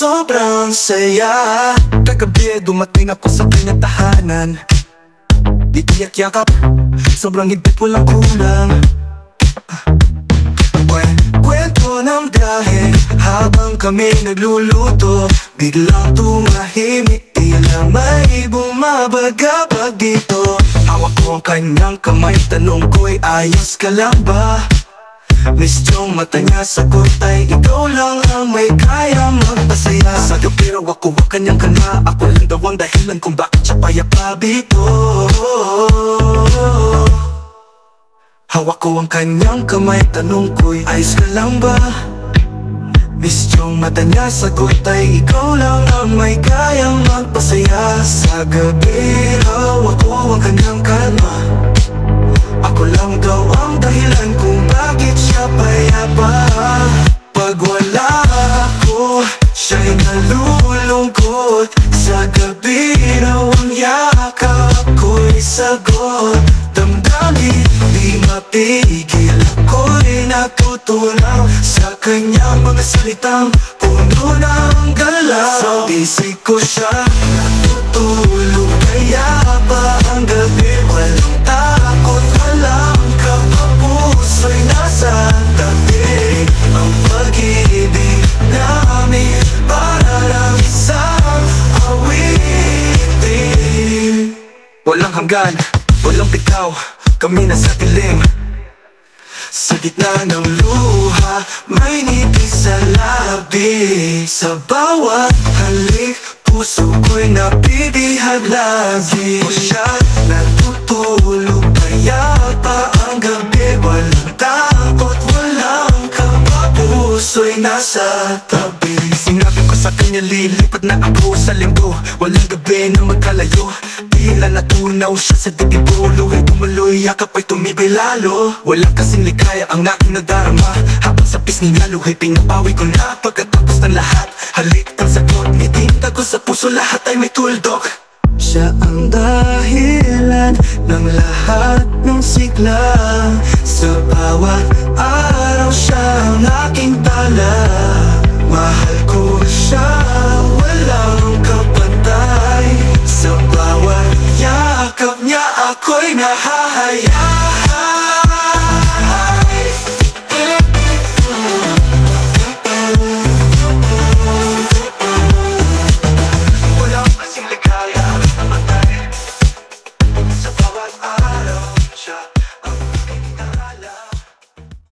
sobrang saya. Kagabi dumating ako sa kanyang tahanan. Di tiyak yakap, sobrang higpit walang kulang. Kwento ng biyahe habang kami nagluluto. Biglang tumahimik, tila may bumabagabag dito. Hawak ko ang kanyang kamay, tanong ko'y ayos ka lang ba? Miss yung mata niya, sagot ay ikaw lang ang may kaya magpasaya. Sa gabi raw ako ang kanyang kalma, ako lang daw ang dahilan kung bakit siya payapa dito. Hawak ko ang kanyang kamay, tanong ko'y ayos ka lang ba? Miss yung mata niya, sagot ay ikaw lang ang may kayang magpasaya. Sa gabi hawak ko ang kanyang kalma, ako lang daw ang dahilan kung bakit siya payapa. Pag wala ako, siya'y nalulungkot. Sa gabi raw ang yakap ko'y sagot. Damdamin, di mapigil, ako'y natutunaw sa kanyang mga salitang puno ng galaw. Sa bisig ko siya natutulog, kaya pa ang gabi walang takot, walang kapapuso'y nasa tabi. Ang pag-ibig namin para lang isang awitin. Walang hanggan, walang bitaw, kami nasa dilim. Sa gitna ng luha, may ngiti sa labi. Sa bawat halik, puso ko'y napibihag lagi. O siya natutulog, kaya pa ang gabi walang takot, walang kaba, puso'y nasa tabi. Sinabi ko sa kanya lilipat na ako sa linggo, walang gabi na magkalayo. Tila natunaw siya sa dibdib, luhay tumuloy, yakap ay tumibay lalo. Walang kasing ligaya ang aking nadarama, habang sa pisngi nga luhay pinapawi ko na. Pagkatapos ng lahat, halik ang sagot, nitinta ko sa puso, lahat ay may tuldok. Siya ang dahilan ng lahat ng sigla. Sa bawat araw siya ang aking tala. Mahal ko siya, walang kapantay. Sa bawat yakap niya ako'y nahahaya.